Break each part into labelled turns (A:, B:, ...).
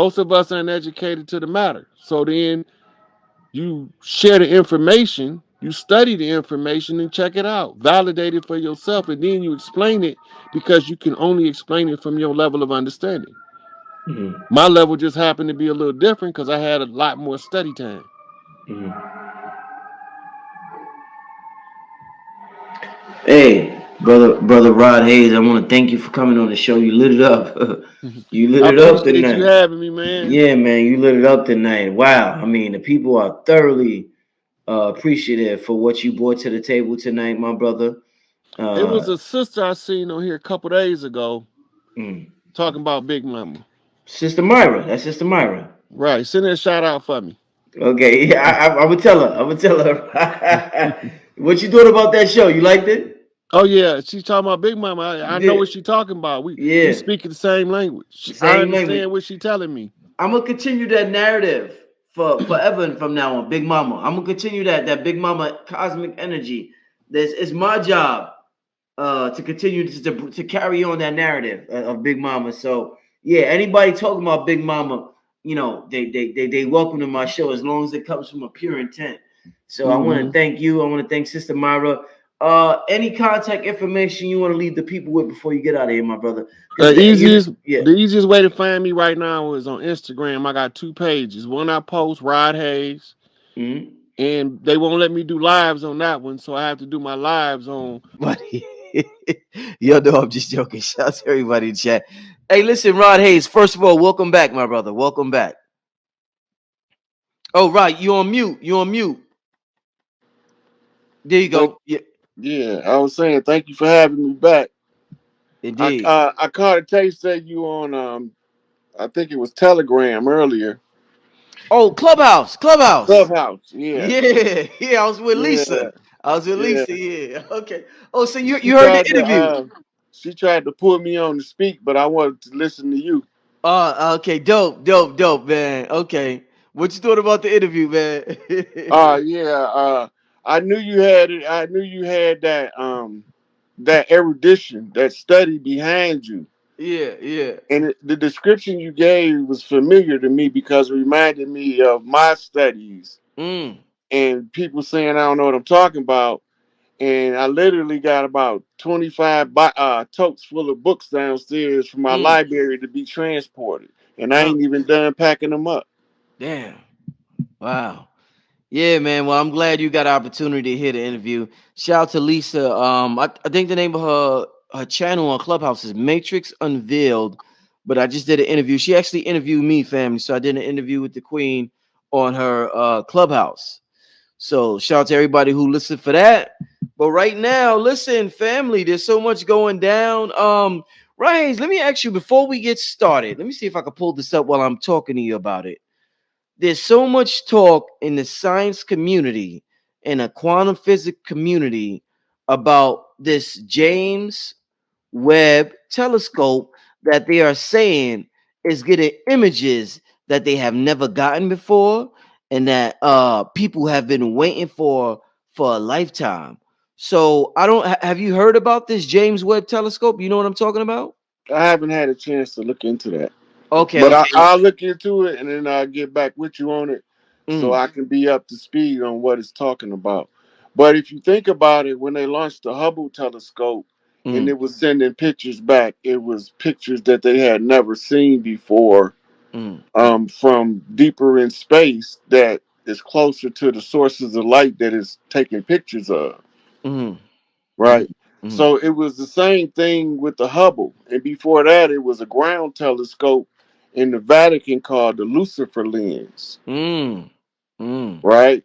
A: Most of us aren't educated to the matter. So then you share the information, you study the information and check it out, validate it for yourself, and then you explain it because you can only explain it from your level of understanding.
B: Hmm.
A: My level just happened to be a little different because I had a lot more study time.
B: Hmm. Hey, brother Rod Hayes, I want to thank you for coming on the show. You lit it up. You lit
A: I
B: it up
A: appreciate you
B: tonight.
A: having me, man.
B: Yeah, man, you lit it up tonight. Wow. I mean, the people are thoroughly appreciative for what you brought to the table tonight, my brother.
A: It was
B: Uh,
A: a sister I seen on here a couple days ago
B: mm.
A: talking about Big Mama.
B: Sister Myra, that's Sister Myra.
A: Right, send her a shout out for me.
B: Okay, yeah, I would tell her. I would tell her. What you thought about that show? You liked it?
A: Oh yeah, she's talking about Big Mama. I know
B: Yeah,
A: what she's talking about. We
B: yeah.
A: speak the same language. I
B: Same language.
A: understand what she's telling me.
B: I'm gonna continue that narrative for forever and from now on. Big Mama. I'm gonna continue that Big Mama cosmic energy. This is my job to continue to carry on that narrative of Big Mama. So yeah, anybody talking about Big Mama, they welcome to my show as long as it comes from a pure intent. So I want to
A: Hmm.
B: thank you. I want to thank Sister Myra. Any contact information you want to leave the people with before you get out of here, my brother? Because
A: The easiest
B: yeah.
A: the easiest way to find me right now is on Instagram. I got two pages. One I post Rod Hayes,
B: Mhm.
A: and they won't let me do lives on that one, so I have to do my lives on.
B: Buddy. Yo, no, I'm just joking. Shout out to everybody in chat. Hey, listen, Rod Hayes. First of all, welcome back, my brother. Welcome back. Oh, right. You on mute. You on mute. There you
A: Thank,
B: go. Yeah,
A: yeah, I was saying thank you for having me back.
B: indeed.
A: I caught a taste of you on I think it was Telegram earlier.
B: Oh, Clubhouse. Clubhouse.
A: Clubhouse, yeah,
B: Yeah. Yeah. I was with
A: yeah,
B: Lisa. I was with
A: yeah.
B: Lisa. Yeah. Okay. Oh, so you
A: She
B: you heard the
A: tried to
B: interview?
A: she tried to put me on to speak, but I wanted to listen to you.
B: Oh, okay. Dope, dope, dope, man. Okay. What you thought about the interview, man?
A: Yeah, I knew you had it. I knew you had that erudition, that study behind you.
B: Yeah, yeah.
A: And the description you gave was familiar to me because it reminded me of my studies
B: Mm,
A: and people saying I don't know what I'm talking about. And I literally got about 25 totes full of books downstairs from my
B: mm.
A: library to be transported. And I
B: Oh,
A: ain't even done packing them up.
B: damn. Wow. Yeah, man. Well, I'm glad you got an opportunity to hear the interview. Shout out to Lisa. I think the name of her channel on Clubhouse is Matrix Unveiled. But I just did an interview. She actually interviewed me, family. So I did an interview with the Queen on her Clubhouse. So shout out to everybody who listened for that. But right now, listen, family, there's so much going down. Ryan, let me ask you before we get started. Let me see if I can pull this up while I'm talking to you about it. There's so much talk in the science community and a quantum physics community about this James Webb telescope that they are saying is getting images that they have never gotten before and that people have been waiting for a lifetime. So I don't have you heard about this James Webb telescope? You know what I'm talking about?
A: I haven't had a chance to look into that.
B: Okay,
A: But
B: okay.
A: I'll look into it and then I'll get back with you on it so
B: Mm,
A: I can be up to speed on what it's talking about. But if you think about it, when they launched the Hubble telescope and
B: mm,
A: it was sending pictures back, it was pictures that they had never seen before
B: mm,
A: from deeper in space that is closer to the sources of light that it's taking pictures of,
B: mm, mm,
A: right?
B: mm,
A: So it was the same thing with the Hubble. And before that, it was a ground telescope in the Vatican called the Lucifer lens,
B: mm, mm,
A: right?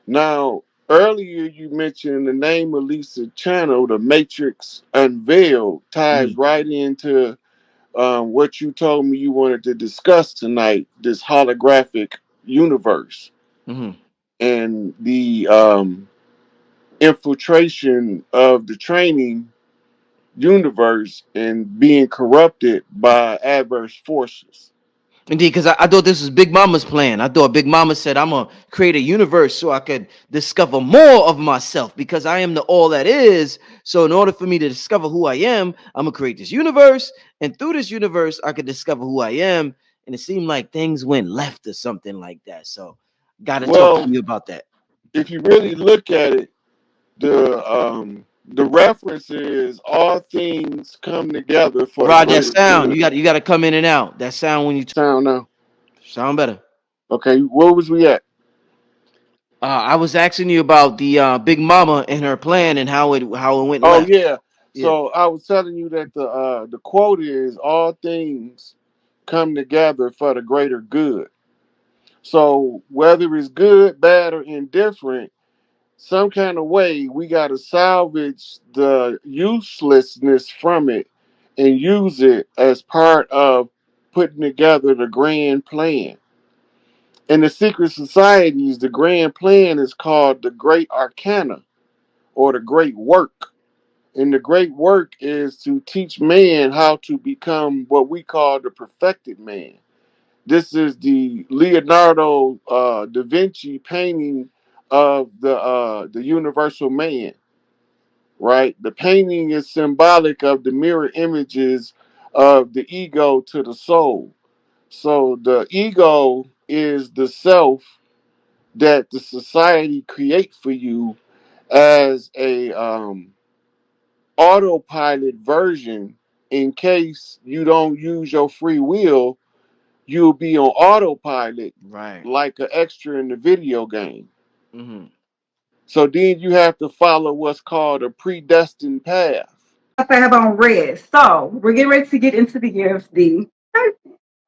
A: Now, earlier you mentioned the name of Lisa channel, the Matrix Unveiled, ties
B: mm,
A: right into what you told me you wanted to discuss tonight, this holographic universe
B: mm.
A: and the infiltration of the training universe and being corrupted by adverse forces.
B: Indeed, because I thought this was Big Mama's plan. I thought Big Mama said, I'm going to create a universe so I could discover more of myself because I am the all that is. So, in order for me to discover who I am, I'm going to create this universe. And through this universe, I could discover who I am. and it seemed like things went left or something like that. So, gotta talk to
A: Well,
B: you about that.
A: if you really look at it, the reference is all things come together for the
B: Rod, that
A: greater
B: sound
A: good.
B: you got to come in and out. That sound when you
A: Sound now.
B: sound better.
A: Okay, where was we at?
B: I was asking you about the Big Mama and her plan and how it went
A: Oh
B: left.
A: yeah.
B: Yeah.
A: So I was telling you that the quote is all things come together for the greater good. So whether it's good, bad, or indifferent, some kind of way we got to salvage the uselessness from it and use it as part of putting together the grand plan. In the secret societies, the grand plan is called the Great Arcana or the Great Work. And the great work is to teach man how to become what we call the perfected man. This is the Leonardo da Vinci painting of the universal man, right? The painting is symbolic of the mirror images of the ego to the soul. So the ego is the self that the society create for you as a autopilot version in case you don't use your free will, you'll be on autopilot
B: Right.
A: like an extra in the video game.
B: Hmm.
A: So then you have to follow what's called a predestined path.
C: I have on red. So we're getting ready to get into the year of the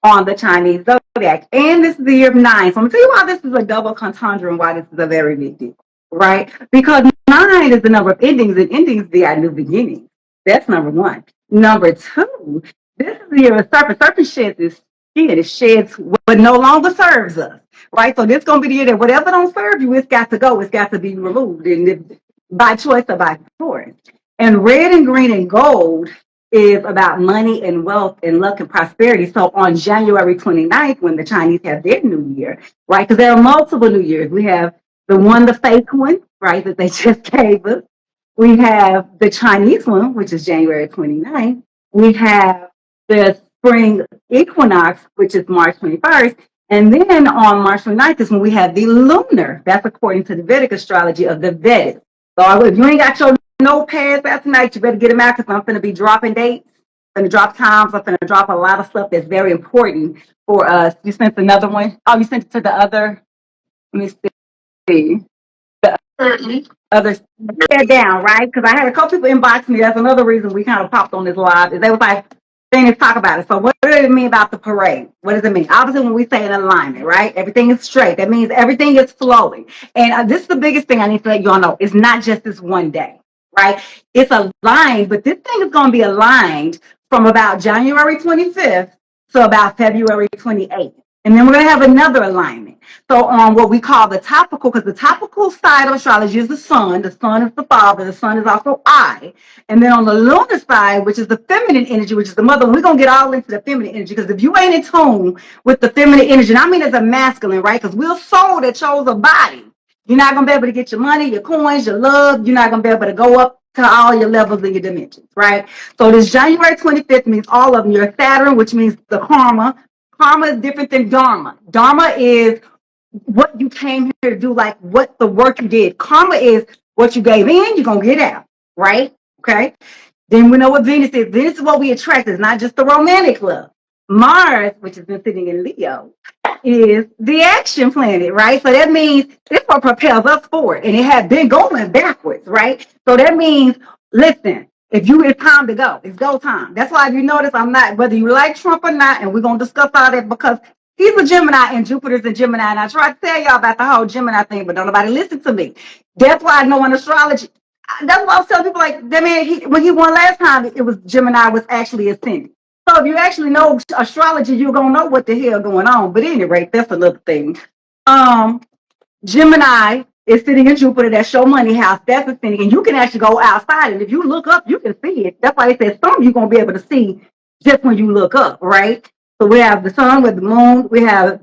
C: on the Chinese zodiac. And this is the year of nine. So I'm gonna tell you why this is a double conundrum, why this is a very big deal, right? Because nine is the number of endings, and endings they are new beginnings. That's number one. Number two, this is the year of serpent. Serpent sheds its skin, it sheds what no longer serves us. Right? So this is gonna be the year that whatever don't serve you, it's got to go, it's got to be removed. And by choice or by force. And red and green and gold is about money and wealth and luck and prosperity. So on January 29th, when the Chinese have their new year, right? Because there are multiple new years. We have the one, the fake one, right, that they just gave us. We have the Chinese one, which is January 29th. We have the spring equinox, which is March 21st. And then on March 29th is when we have the lunar. That's according to the Vedic astrology of the Vedas. So if you ain't got your notepads out tonight, you better get them out because I'm going to be dropping dates. I'm going to drop times. I'm going to drop a lot of stuff that's very important for us. You sent another one. Oh, you sent it to the other. Let me see. Others tear down, right? Because I had a couple people inbox me. That's another reason we kind of popped on this live. Is they was like, they didn't talk about it. So what does it mean about the parade? What does it mean? Obviously, when we say an alignment, right? Everything is straight. That means everything is flowing. And this is the biggest thing I need to let you all know. It's not just this one day, right? It's aligned, but this thing is going to be aligned from about January 25th to about February 28th. And then we're going to have another alignment. So on what we call the topical, because the topical side of astrology is the sun. The sun is the father. The sun is also I. And then on the lunar side, which is the feminine energy, which is the mother, we're going to get all into the feminine energy. Because if you ain't in tune with the feminine energy, and I mean as a masculine, right? Because we're a soul that chose a body. You're not going to be able to get your money, your coins, your love. You're not going to be able to go up to all your levels and your dimensions, right? So this January 25th means all of them. You're Saturn, which means the karma. Karma is different than dharma. Dharma is what you came here to do, like what the work you did. Karma is what you gave in, you're going to get out, right? Okay. Then we know what Venus is. Venus is what we attract. It's not just the romantic love. Mars, which has been sitting in Leo, is the action planet, right? So that means this what propels us forward. And it had been going backwards, right? So that means, listen, if you it's time to go, it's go time. That's why if you notice, I'm not, whether you like Trump or not, and we're gonna discuss all that because he's a Gemini and Jupiter's a Gemini. And I tried to tell y'all about the whole Gemini thing, but don't nobody listen to me. That's why I know in astrology. That's why I was telling people like that man, when he won last time, it was Gemini was actually ascending. So if you actually know astrology, you're gonna know what the hell going on. But anyway, that's another thing. Um, Gemini is sitting in Jupiter, that's your money house, that's the thing. And you can actually go outside. And if you look up, you can see it. That's why they said some you're gonna be able to see just when you look up, right? So we have the sun with the moon, we have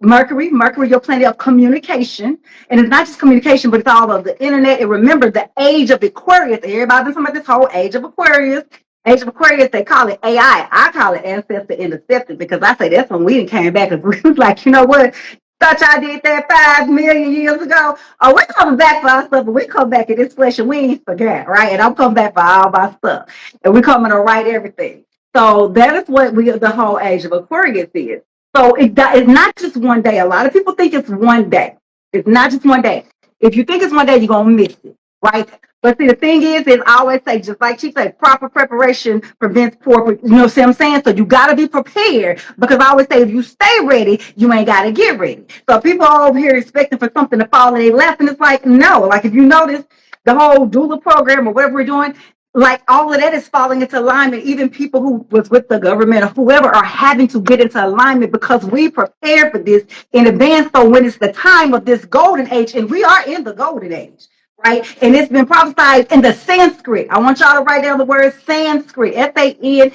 C: Mercury, your planet of communication. And it's not just communication, but it's all of the internet. And remember the age of Aquarius. Everybody's been talking about this whole age of Aquarius. Age of Aquarius, they call it AI. I call it ancestor intercepted because I say that's when we came back and we was like, you know what? Thought y'all did that 5 million years ago. Oh, we're coming back for our stuff, but we come back in this flesh and we ain't forget, right? And I'm coming back for all my stuff. And we're coming to right everything. So that is what the whole age of Aquarius is. So it's not just one day. A lot of people think it's one day. It's not just one day. If you think it's one day, you're gonna miss it, right? But see, the thing is I always say, just like she said, proper preparation prevents poor, you know what I'm saying? So you got to be prepared because I always say, if you stay ready, you ain't got to get ready. So people are over here expecting for something to fall in their lap, and it's like, no. Like, if you notice the whole doula program or whatever we're doing, like all of that is falling into alignment. Even people who was with the government or whoever are having to get into alignment because we prepared for this in advance. So when it's the time of this golden age, and we are in the golden age, right? And it's been prophesied in the Sanskrit. I want y'all to write down the word Sanskrit, Sansart.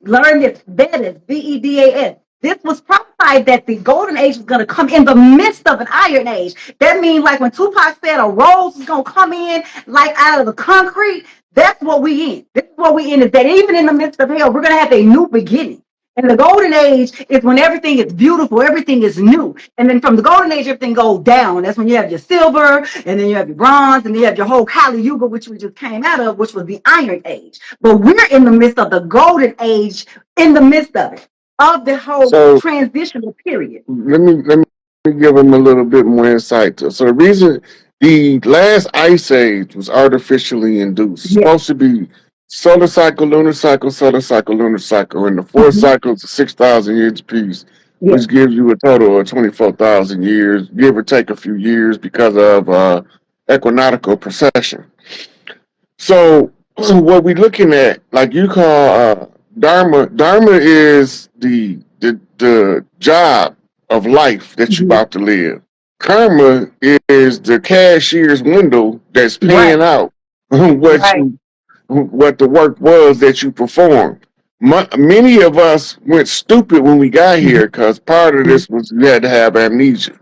C: Learn this, Vedas, Vedas. This was prophesied that the golden age was going to come in the midst of an iron age. That means, like when Tupac said a rose is going to come in like out of the concrete, that's what we in. This is what we in, is that even in the midst of hell, we're going to have a new beginning. And the golden age is when everything is beautiful, everything is new. And then from the golden age, everything goes down. That's when you have your silver, and then you have your bronze, and then you have your whole Kali Yuga, which we just came out of, which was the iron age. But we're in the midst of the golden age, in the midst of it, of the whole transitional period.
A: Let me give them a little bit more insight. So the reason the last ice age was artificially induced. It's supposed to be solar cycle, lunar cycle, solar cycle, lunar cycle, and the four cycles of 6,000 years apiece, which gives you a total of 24,000 years, give or take a few years because of equinoctial precession. So what we're looking at, like you call dharma. Dharma is the job of life that you're about to live. Karma is the cashier's window that's paying out what the work was that you performed. Many of us went stupid when we got here because part of this was you had to have amnesia.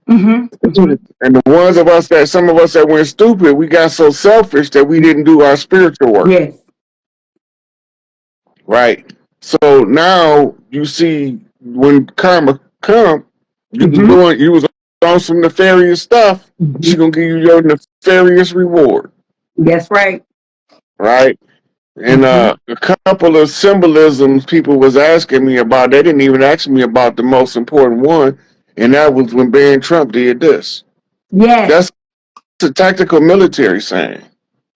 A: And some of us that went stupid, we got so selfish that we didn't do our spiritual work.
C: Yes.
A: Right. So now you see when karma come, you was on some nefarious stuff. She's gonna give you your nefarious reward.
C: That's right.
A: Right. And a couple of symbolisms people was asking me about. They didn't even ask me about the most important one, and that was when Barron Trump did this.
C: Yes.
A: That's a tactical military saying.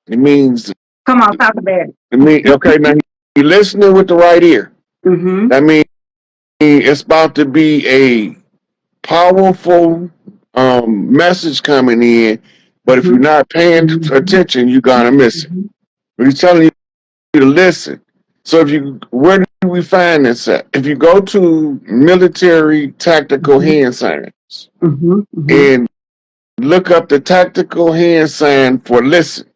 A: It means
C: come on, talk about it.
A: It mean okay, now you're listening with the right ear. That means it's about to be a powerful message coming in, but if you're not paying attention, you're gonna miss it. He's telling you to listen. So where do we find this at? If you go to military tactical hand signs and look up the tactical hand sign for listen,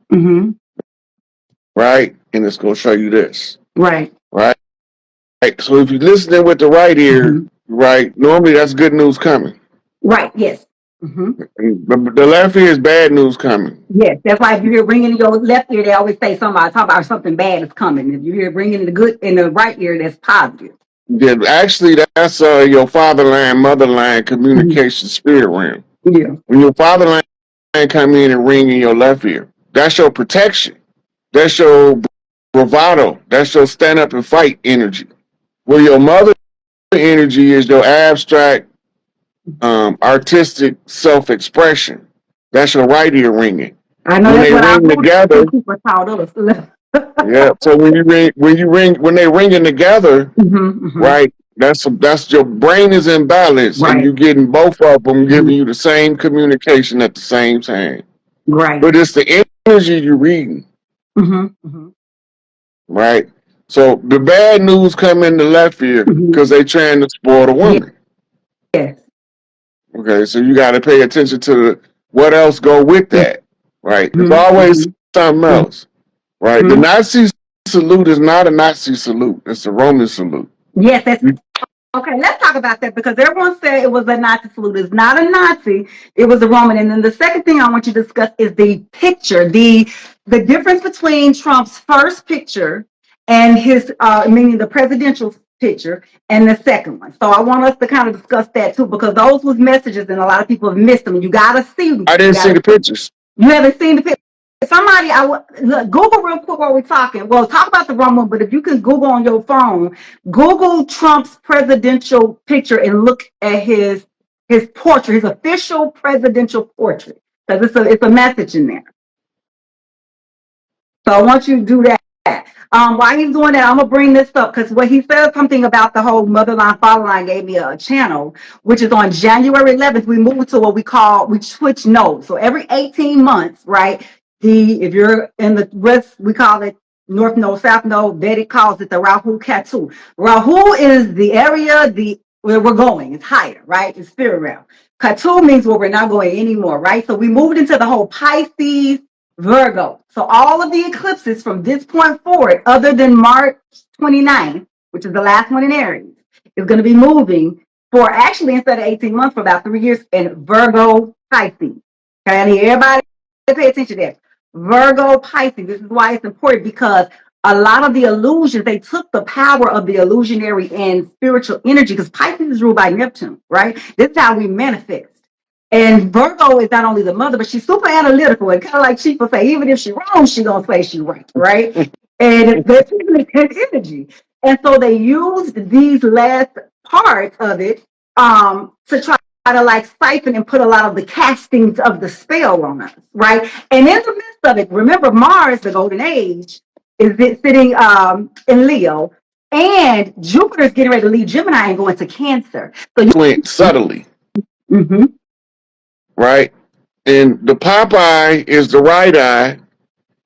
A: right? And it's gonna show you this. Right. So if you're listening with the right ear, right, normally that's good news coming.
C: Right, yes.
A: But the left ear is bad news coming.
C: Yes, that's why if you hear ringing in your left ear, they always say talk about something bad is coming. If you hear ringing in the right ear, that's positive.
A: Yeah, actually, that's your fatherland, motherland communication spirit realm.
C: Yeah.
A: When your fatherland come in and ring in your left ear, that's your protection. That's your bravado. That's your stand up and fight energy. Where your mother energy is your abstract, artistic self-expression. That's your right ear ringing.
C: I know
A: when
C: that's
A: they ring together. Yeah. So when they ringing together, right? That's your brain is in balance, and you're getting both of them giving you the same communication at the same time.
C: Right.
A: But it's the energy you're reading. Right. So the bad news come in the left ear because they trying to spoil the woman.
C: Yes.
A: Okay, so you got to pay attention to what else go with that. Right. There's always something else. Right. The Nazi salute is not a Nazi salute. It's a Roman salute.
C: Yes, that's okay. Let's talk about that because everyone said it was a Nazi salute. It's not a Nazi. It was a Roman. And then the second thing I want you to discuss is the picture, the the difference between Trump's first picture and his, meaning the presidential picture, and the second one. So I want us to kind of discuss that too, because those was messages and a lot of people have missed them. You got to see them.
A: I didn't see the pictures.
C: You haven't seen the picture. Somebody, look, Google real quick while we're talking. Well, talk about the wrong one, but if you can Google on your phone, Google Trump's presidential picture and look at his portrait, his official presidential portrait, because it's a message in there. So I want you to do that. While he's doing that, I'm gonna bring this up because what he said something about the whole motherline fatherline gave me a channel, which is on January 11th. We moved to what we switch nodes. So every 18 months, right? If you're in the West, we call it North Node, South Node. Vedic calls it the Rahu Ketu. Rahu is the area where we're going. It's higher, right? It's spirit realm. Ketu means where we're not going anymore, right? So we moved into the whole Pisces, Virgo. So all of the eclipses from this point forward, other than March 29th, which is the last one in Aries, is going to be moving for actually instead of 18 months for about 3 years in Virgo Pisces. Okay, I need everybody to pay attention to that. Virgo Pisces. This is why it's important because a lot of the illusions, they took the power of the illusionary and spiritual energy because Pisces is ruled by Neptune, right? This is how we manifest. And Virgo is not only the mother, but she's super analytical and kind of like Chief will say, even if she's wrong, she's going to say she's right? And that's energy. And so they used these last parts of it to try to like siphon and put a lot of the castings of the spell on us, right? And in the midst of it, remember Mars, the golden age, is sitting in Leo, and Jupiter's getting ready to leave Gemini and go into Cancer. So you
A: went subtly.
C: Mm-hmm.
A: Right? And the pop eye is the right eye.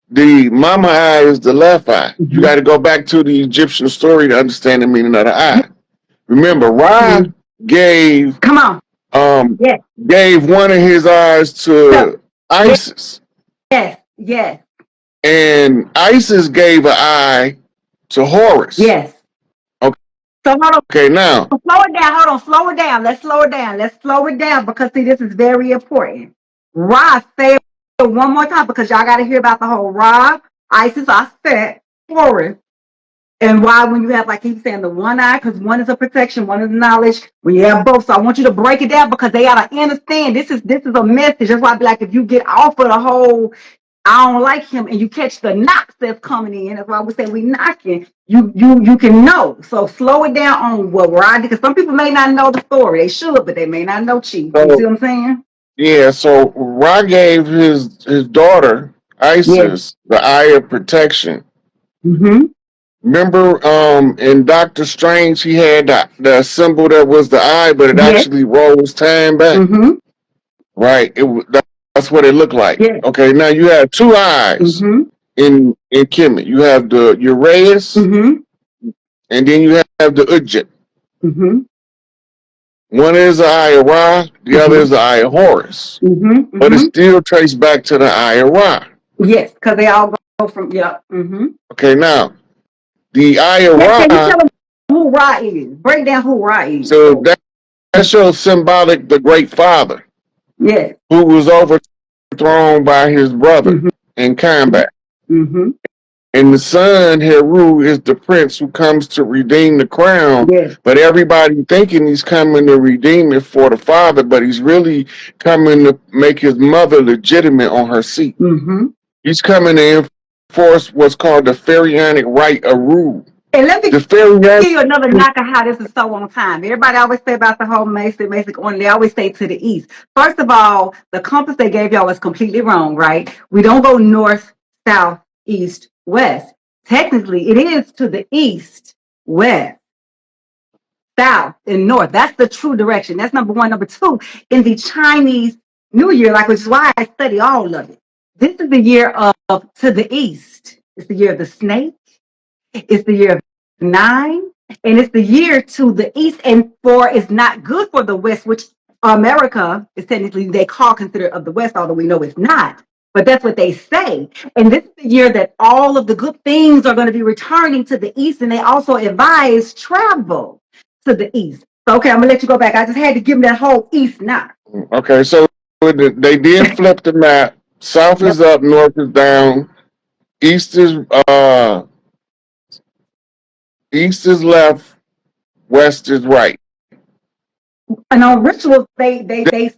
A: The mama eye is the left eye. Mm-hmm. You got to go back to the Egyptian story to understand the meaning of the eye. Remember, Ra gave gave one of his eyes to Isis.
C: Yes.
A: And Isis gave an eye to Horus.
C: Yes.
A: Okay.
C: So hold on.
A: Okay, now.
C: Slow it down. Hold on. Slow it down. Let's slow it down because see, this is very important. Ra, say it one more time because y'all got to hear about the whole Ra, Isis, Aset, Horus. And why when you have, like he's saying, the one eye, because one is a protection, one is knowledge. When you have both, so I want you to break it down because they gotta understand this is a message. That's why I be like, if you get off of the whole, I don't like him, and you catch the knocks that's coming in. That's why we say we knocking. You can know. So slow it down on what we're on because some people may not know the story. They should, but they may not know Chief. You see what I'm saying?
A: Yeah. So Ra gave his daughter Isis the eye of protection.
C: Mm-hmm.
A: Remember, in Doctor Strange, he had the symbol that was the eye, but it actually rolls time back.
C: Mm-hmm.
A: Right? That's what it looked like.
C: Yes.
A: Okay, now you have two eyes in Kemet. You have the Uraeus, and then you have the Ujjit. One is the eye of Ra, the other is the eye of Horus. But it still traced back to the eye of Ra.
C: Yes, because they all go from,
A: Okay, now, the eye of Ra.
C: Can you tell them who Ra is? Break down who Ra is.
A: So that shows symbolic the great father.
C: Yes.
A: Who was overthrown by his brother in combat. And the son, Heru, is the prince who comes to redeem the crown. Yes. But everybody thinking he's coming to redeem it for the father, but he's really coming to make his mother legitimate on her seat. He's coming to enforce what's called the pharaonic right of rule.
C: And let me give you another knock of how this is so on time. Everybody always say about the whole Masonic on. They always say to the east. First of all, the compass they gave y'all was completely wrong, right? We don't go north, south, east, west. Technically, it is to the east, west, south, and north. That's the true direction. That's number one. Number two, in the Chinese New Year, which is why I study all of it. This is the year of to the east. It's the year of the snake. It's the year of 9, and it's the year to the east, and 4 is not good for the west, which America is technically they call considered of the west, although we know it's not. But that's what they say. And this is the year that all of the good things are going to be returning to the east, and they also advise travel to the east. So, okay, I'm going to let you go back. I just had to give them that whole east knock.
A: Okay, so they did flip the map. South is up, north is down. East is east is left, west is right.
C: And on rituals,
A: Right.
C: that's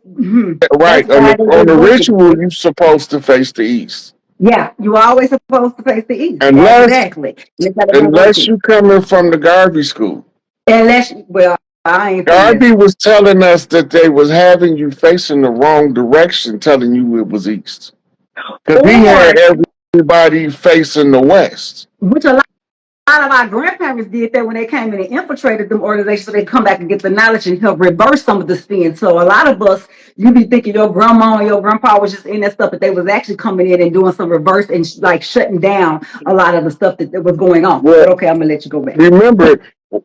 C: why
A: On
C: they
A: the
C: work it.
A: ritual, you're supposed to face the east.
C: Yeah, you always supposed to face the east.
A: Unless
C: Exactly. You gotta go work
A: unless
C: it.
A: you coming from the Garvey school.
C: Well, I ain't from that.
A: Garvey was telling us that they was having you facing the wrong direction, telling you it was east. Because he had
C: Or
A: everybody facing the west.
C: which a lot of our grandparents did that when they came in and infiltrated them organizations, so they come back and get the knowledge and help reverse some of the spin. So a lot of us, you be thinking your grandma and your grandpa was just in that stuff, but they was actually coming in and doing some reverse and like shutting down a lot of the stuff that was going on.
A: Well,
C: But okay, I'm gonna let you go back.
A: remember,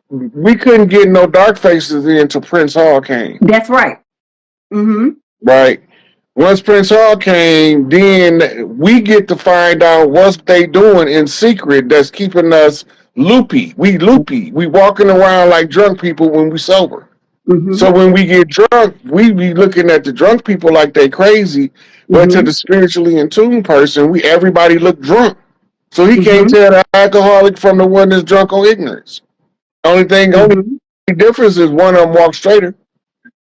A: we couldn't get no dark faces in until Prince Hall came.
C: That's right. Mm-hmm.
A: Right. Once Prince Hall came, then we get to find out what they doing in secret that's keeping us loopy. We loopy. We walking around like drunk people when we sober.
C: Mm-hmm.
A: So when we get drunk, we be looking at the drunk people like they crazy. But to the spiritually in tune person, everybody look drunk. So he can't tell the alcoholic from the one that's drunk on ignorance. Only difference is one of them walk straighter.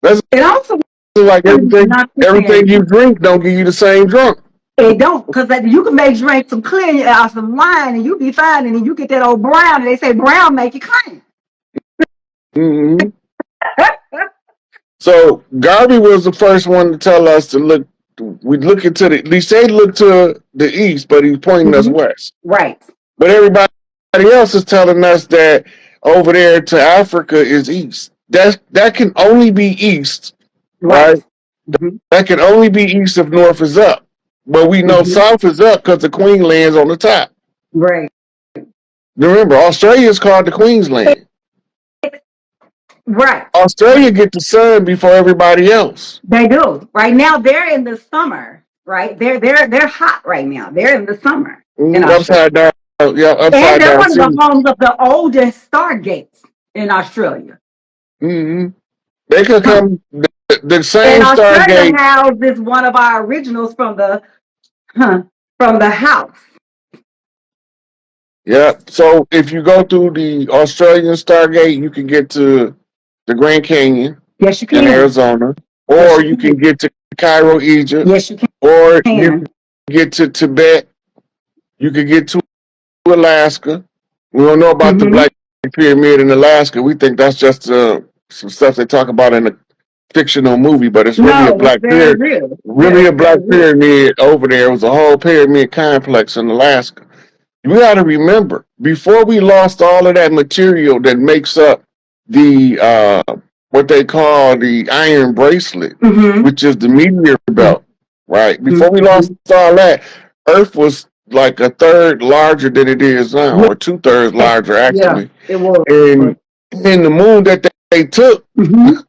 A: That's
C: It also
A: like
C: not
A: everything you drink don't give you the same drunk.
C: It don't, because you can make drink some clear some wine and you be fine, and then you get that old brown, and they say brown make you clean.
A: Mm-hmm. So Garvey was the first one to tell us to look. We look into the. They say look to the east, but he's pointing us west.
C: Right.
A: But everybody else is telling us that over there to Africa is east. That can only be east, right? That can only be east if north is up. But we know south is up because the Queensland's on the top.
C: Right.
A: Remember, Australia is called the Queensland.
C: Right.
A: Australia get the sun before everybody else.
C: They do. Right now they're in the summer. Right. They're hot right now. They're in the summer.
A: Upside down. Yeah, upside down.
C: And they're one of the homes of the oldest stargates in Australia.
A: Mm-hmm. They could come the same
C: and Australia
A: Stargate
C: houses one of our originals from the house.
A: Yeah. So if you go through the Australian Stargate, you can get to the Grand Canyon.
C: Yes, you can.
A: In Arizona. Or you can get to Cairo, Egypt.
C: Yes, you can.
A: Or you can get to Tibet. You can get to Alaska. We don't know about the Black Pyramid in Alaska. We think that's just some stuff they talk about in a fictional movie, but it's really a black pyramid. Really a black pyramid over there. It was a whole pyramid complex in Alaska. You got to remember, before we lost all of that material that makes up the what they call the iron bracelet, which is the meteor belt, right? Before we lost all that, Earth was like a third larger than it is now, or 2/3 larger actually.
C: Yeah, it was.
A: And the moon that they took, and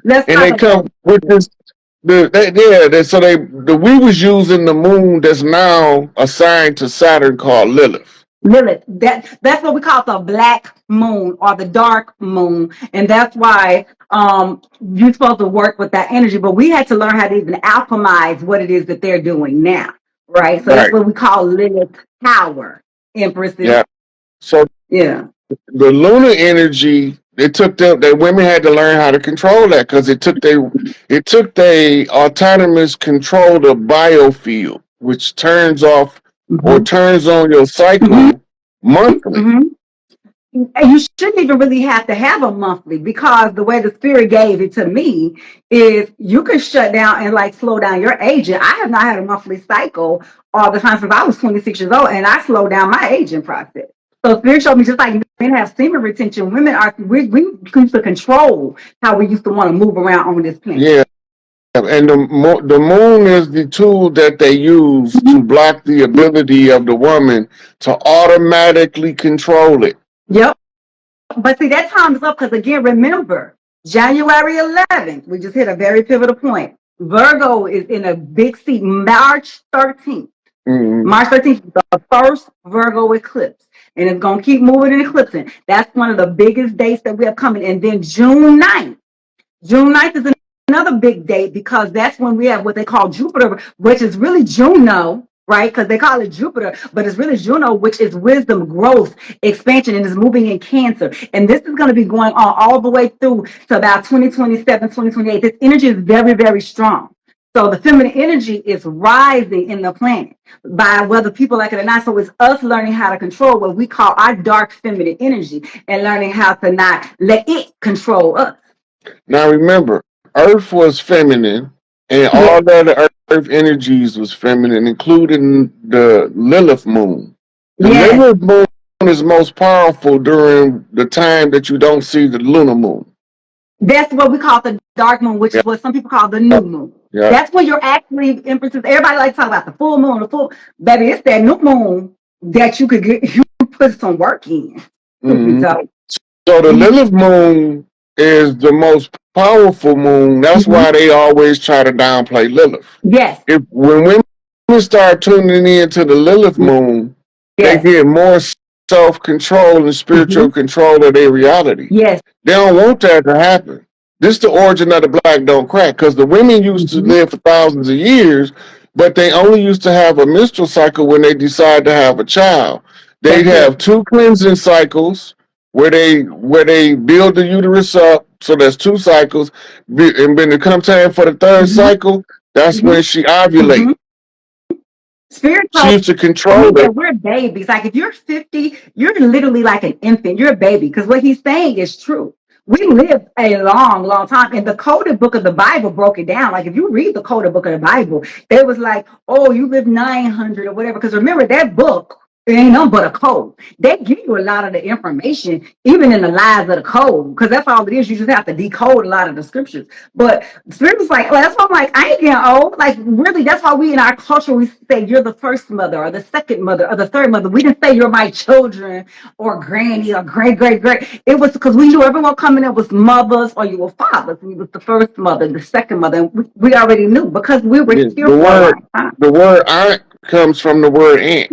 A: they come with this. We was using the moon that's now assigned to Saturn called Lilith.
C: Lilith, that's what we call the black moon or the dark moon, and that's why you're supposed to work with that energy. But we had to learn how to even alchemize what it is that they're doing now, right? So that's what we call Lilith power, Empresses.
A: Yeah. So
C: yeah,
A: the lunar energy. It took them that women had to learn how to control that because it took they autonomous control the biofield, which turns off or turns on your cycle monthly.
C: And you shouldn't even really have to have a monthly, because the way the spirit gave it to me is you can shut down and like slow down your aging. I have not had a monthly cycle all the time since I was 26 years old, and I slowed down my aging process. So spirit showed me just like men have semen retention, women we used to control how we used to want to move around on this planet.
A: Yeah. And the moon is the tool that they use to block the ability of the woman to automatically control it.
C: Yep. But see, that time is up because, again, remember, January 11th, we just hit a very pivotal point. Virgo is in a big seat, March 13th. March 13th is the first Virgo eclipse. And it's going to keep moving and eclipsing. That's one of the biggest dates that we have coming. And then June 9th. June 9th is another big date because that's when we have what they call Jupiter, which is really Juno, right? Because they call it Jupiter, but it's really Juno, which is wisdom, growth, expansion, and is moving in Cancer. And this is going to be going on all the way through to about 2027, 2028. This energy is very, very strong. So the feminine energy is rising in the planet by whether people like it or not. So it's us learning how to control what we call our dark feminine energy and learning how to not let it control us.
A: Now remember, Earth was feminine, and
C: Yeah.
A: all the other Earth energies was feminine, including the Lilith moon. The
C: Yes.
A: Lilith moon is most powerful during the time that you don't see the lunar moon.
C: That's what we call the dark moon, which
A: Yeah,
C: is what some people call the new moon.
A: yeah.
C: That's when you're actually empresses. Everybody likes to talk about the full moon, the full, baby. It's that new moon that you could get, you put some work in.
A: Mhm.
C: So,
A: So the
C: mhm,
A: Lilith moon is the most powerful moon. That's
C: mhm.
A: why they always try to downplay Lilith.
C: Yes,
A: If when women start tuning into the Lilith moon, they
C: yes,
A: get more self-control and spiritual
C: mhm,
A: control of their reality.
C: yes,
A: They don't want that to happen. This is the origin of the black don't crack, because the women used to
C: mhm.
A: live for thousands of years, but they only used to have a menstrual cycle when they decide to have a child. They'd
C: That's it.
A: have two cleansing cycles where they build the uterus up, so that's two cycles. And when it comes time for the third
C: Mhm,
A: cycle, that's
C: mhm,
A: when she ovulates.
C: mhm. Spirit
A: She
C: told
A: used to
C: me
A: control
C: that
A: it.
C: we're babies. Like if you're 50, you're literally like an infant. You're a baby because what he's saying is true. We lived a long, long time. And the coded book of the Bible broke it down. Like if you read the coded book of the Bible, it was like, oh, you live 900 or whatever. Because remember that book, it ain't nothing but a code. They give you a lot of the information, even in the lies of the code, because that's all it is. You just have to decode a lot of the scriptures. But Spirit was like, well, that's why I'm like, I ain't getting old. Like, really, that's why we in our culture, we say you're the first mother or the second mother or the third mother. We didn't say you're my children or granny or great, great, great. It was because we knew everyone coming up was mothers or you were fathers. And you was the first mother, the second mother. And we already knew because we were
A: Yeah,
C: here for a long time.
A: the word aunt comes from the word ant,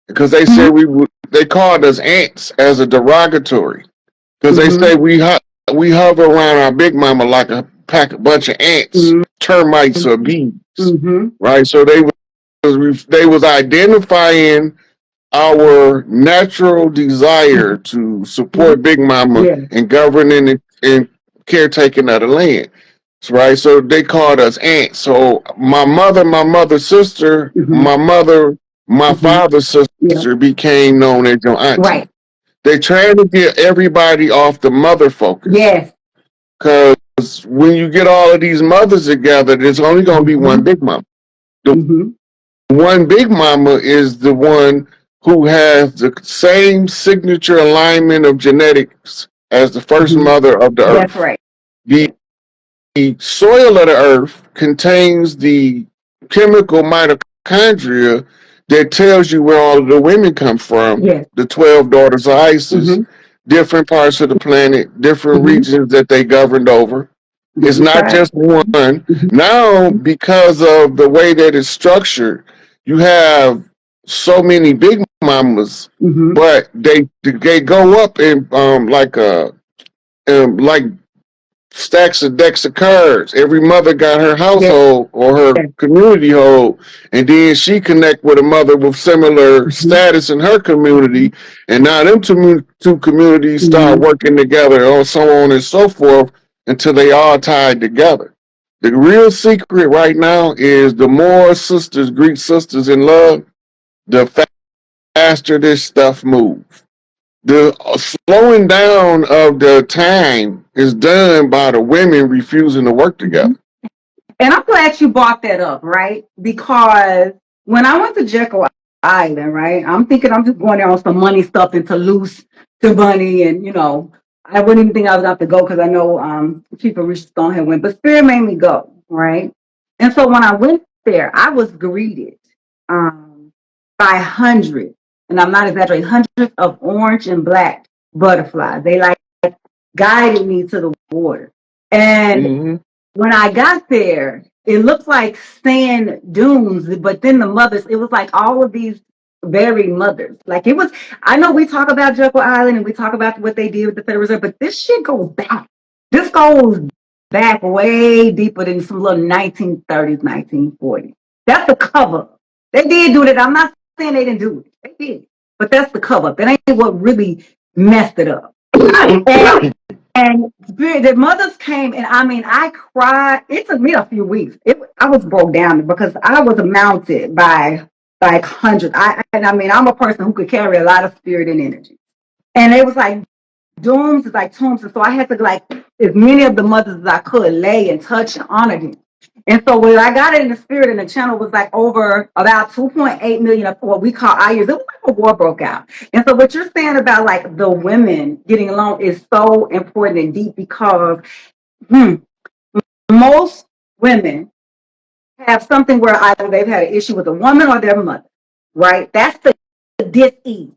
A: because they said
C: Mm-hmm,
A: they called us ants as a derogatory, because they
C: mm-hmm,
A: say we hover around our big mama like a bunch of ants,
C: mm-hmm,
A: termites or bees,
C: mm-hmm.
A: right? So they was identifying our natural desire to
C: Mm-hmm.
A: support Big Mama
C: Yeah.
A: and governing and caretaking of the land. Right. So they called us ants. So my mother's sister,
C: Mm-hmm,
A: my mother, my
C: mm-hmm.
A: father's
C: Yeah.
A: sister became known as your auntie.
C: Right.
A: They trying to get everybody off the mother focus.
C: Yes.
A: Because when you get all of these mothers together, there's only going to be one
C: Mm-hmm,
A: Big Mama. The
C: mm-hmm.
A: one Big Mama is the one who has the same signature alignment of genetics as the first
C: Mm-hmm.
A: mother of the
C: That's
A: earth.
C: right.
A: The soil of the earth contains the chemical mitochondria that tells you where all of the women come from,
C: Yes.
A: the 12 daughters of Isis,
C: Mm-hmm,
A: different parts of the planet, different
C: mm-hmm.
A: regions that they governed over. It's
C: That's
A: not
C: right.
A: just one.
C: Mm-hmm,
A: Now, because of the way that it's structured, you have so many big mamas,
C: mm-hmm.
A: but they go up in like stacks of decks of cards. Every mother got her
C: Yes.
A: household or her community hold, and then she connect with a mother with similar
C: Mm-hmm,
A: status in her community, and now them two communities start
C: mm-hmm.
A: working together, or so on and so forth, until they all tied together. The real secret right now is the more sisters, Greek sisters in love, the faster this stuff moves. The slowing down of the time is done by the women refusing to work
C: Mm-hmm.
A: together.
C: And I'm glad you brought that up, right? Because when I went to Jekyll Island, right, I'm thinking I'm just going there on some money stuff and to loose to money, and I wouldn't even think I was about to go because I know people Rich Stone had went, but Spirit made me go, right? And so when I went there, I was greeted um, by hundreds, and I'm not exaggerating, hundreds of orange and black butterflies. They like guided me to the water. And
A: Mm-hmm.
C: when I got there, it looked like sand dunes, but then the mothers, it was like all of these buried mothers. Like it was, I know we talk about Jekyll Island and we talk about what they did with the Federal Reserve, but this shit goes back. This goes back way deeper than some little 1930s, 1940s. That's the cover. They did do that. I'm not saying they didn't do it. They did. But that's the cover up. That ain't what really messed it up. And the mothers came, and I mean, I cried. It took me a few weeks. I was broke down because I was mounted by like hundreds. I mean, I'm a person who could carry a lot of spirit and energy. And it was like dooms, it's like tombs. And so I had to like as many of the mothers as I could lay and touch and honor them. And so when I got it in the spirit, and the channel was like over about 2.8 million of what we call our years, it was like a war broke out. And so what you're saying about like the women getting along is so important and deep because most women have something where either they've had an issue with a woman or their mother, right? That's the dis-ease.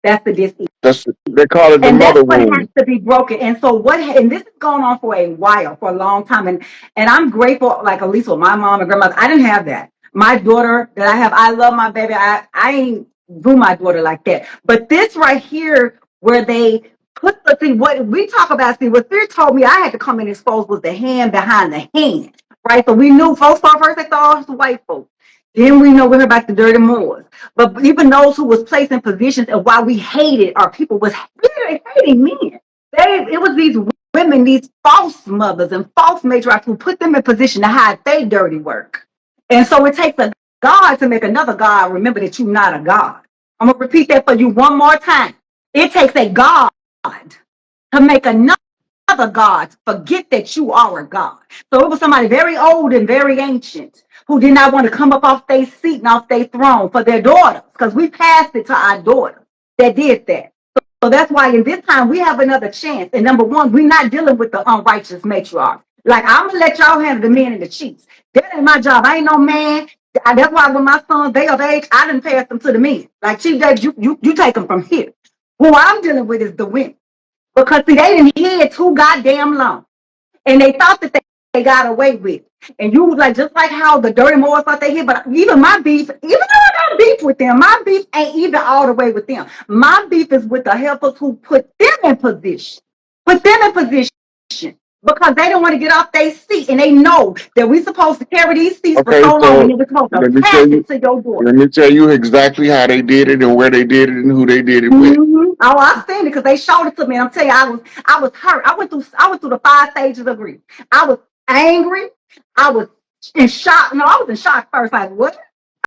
C: That's the dis-ease.
A: They call it the
C: And that's
A: mother
C: what has
A: wound.
C: to be broken. And so and this has gone on for a while, for a long time. And I'm grateful, like at least with my mom and grandmother, I didn't have that. My daughter that I have, I love my baby. I ain't do my daughter like that. But this right here, where they put the thing, what we talk about, see, what Spirit told me I had to come and expose was the hand behind the hand. Right? So we knew folks saw first, they thought it was white folks. Then we know we heard about the dirty Moors. But even those who was placed in positions and why we hated our people was really hating men. It was these women, these false mothers and false matriarchs who put them in position to hide their dirty work. And so it takes a God to make another God remember that you're not a God. I'm going to repeat that for you one more time. It takes a God to make another God forget that you are a God. So it was somebody very old and very ancient who did not want to come up off their seat and off their throne for their daughters, because we passed it to our daughters that did that. So that's why in this time we have another chance. And number one, we're not dealing with the unrighteous matriarch. Like, I'm gonna let y'all handle the men and the chiefs. That ain't my job. I ain't no man. That's why when my sons they of age, I didn't pass them to the men. Like, Chief Davis, you take them from here. Who I'm dealing with is the women. Because see, they didn't hear too goddamn long. And they thought that they got away with. And you like, just like how the dirty Moors thought they hit, but even my beef, even though I got beef with them, my beef ain't even all the way with them. My beef is with the helpers who put them in position. Put them in position. Because they don't want to get off their seat, and they know that we're supposed to carry these seats for
A: Okay,
C: so long, and
A: so
C: then we're supposed
A: let
C: to
A: me tell
C: pass
A: you,
C: it to your daughter.
A: let me tell you exactly how they did it and where they did it and who they did it with.
C: Oh, I stand it because they showed it to me. And I'm telling you, I was hurt. I went through the 5 stages of grief. I was angry. I was in shock. No, I was in shock first. Like, what?